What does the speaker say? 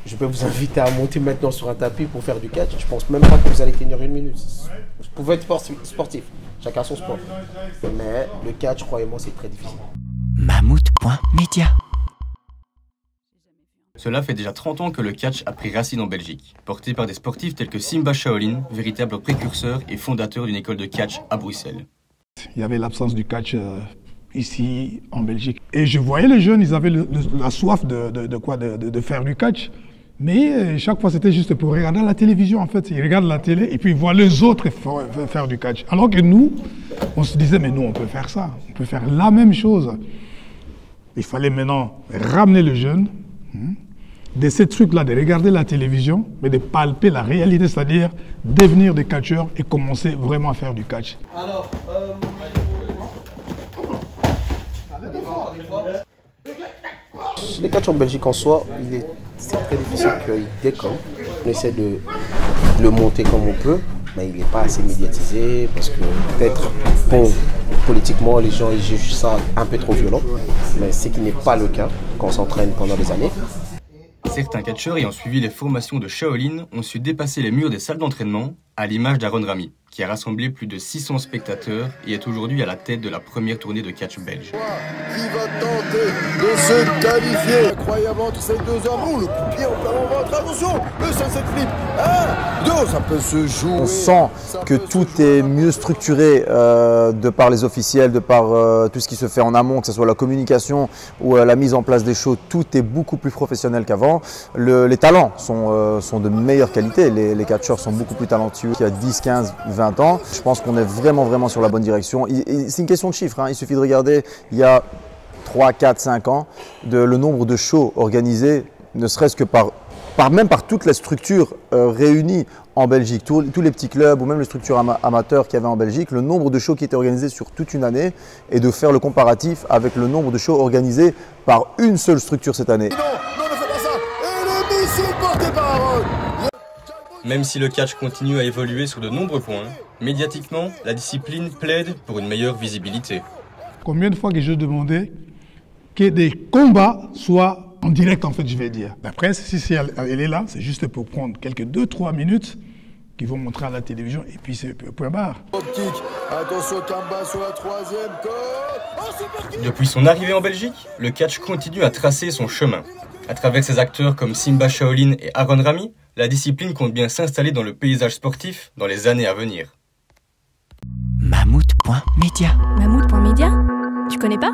Je peux vous inviter à monter maintenant sur un tapis pour faire du catch. Je pense même pas que vous allez tenir une minute. Vous pouvez être sportif, chacun son sport. Mais le catch, croyez-moi, c'est très difficile. Mammouth.media. Cela fait déjà 30 ans que le catch a pris racine en Belgique, porté par des sportifs tels que Simba Shaolin, véritable précurseur et fondateur d'une école de catch à Bruxelles. Il y avait l'absence du catch ici en Belgique. Et je voyais les jeunes, ils avaient la soif de faire du catch. Mais chaque fois, c'était juste pour regarder la télévision, en fait. Ils regardent la télé et puis ils voient les autres faire du catch. Alors que nous, on se disait, mais nous, on peut faire ça. On peut faire la même chose. Il fallait maintenant ramener le jeune de ces trucs-là, de regarder la télévision, mais de palper la réalité, c'est-à-dire devenir des catcheurs et commencer vraiment à faire du catch. Alors, le catch en Belgique en soi, c'est très difficile qu'il décolle. On essaie de le monter comme on peut, mais il n'est pas assez médiatisé parce que peut-être, bon, politiquement, les gens ils jugent ça un peu trop violent, mais ce qui n'est pas le cas quand on s'entraîne pendant des années. Certains catcheurs ayant suivi les formations de Shaolin ont su dépasser les murs des salles d'entraînement, à l'image d'Aaron Rami, qui a rassemblé plus de 600 spectateurs et est aujourd'hui à la tête de la première tournée de catch belge. Qui va tenter de se qualifier? Incroyable entre ces deux hommes. Oh, le coup de pied, on peut en ventre. Attention, le sunset flip. 1, 2, ça peut se jouer. On sent que tout est mieux structuré de par les officiels, de par tout ce qui se fait en amont, que ce soit la communication ou la mise en place des shows. Tout est beaucoup plus professionnel qu'avant. Les talents sont de meilleure qualité. Les catcheurs sont beaucoup plus talentueux qu'il y a 10, 15, 20 ans. Je pense qu'on est vraiment sur la bonne direction. C'est une question de chiffres, hein. Il suffit de regarder il y a 3, 4, 5 ans le nombre de shows organisés, ne serait-ce que même par toutes les structures réunies en Belgique, tous les petits clubs ou même les structures amateurs qu'il y avait en Belgique, le nombre de shows qui étaient organisés sur toute une année et de faire le comparatif avec le nombre de shows organisés par une seule structure cette année. Non, ne fais pas ça. Et le missile porté par Aaron. Même si le catch continue à évoluer sur de nombreux points, médiatiquement, la discipline plaide pour une meilleure visibilité. Combien de fois que je demandais que des combats soient en direct, en fait, je vais dire. La presse, si elle est là, c'est juste pour prendre quelques 2-3 minutes qu'ils vont montrer à la télévision et puis c'est point barre. Attention, Kamba sur la troisième corde. Depuis son arrivée en Belgique, le catch continue à tracer son chemin. À travers ses acteurs comme Simba Shaolin et Aaron Rami, la discipline compte bien s'installer dans le paysage sportif dans les années à venir. Mammouth.media. Mammouth.media? Tu connais pas?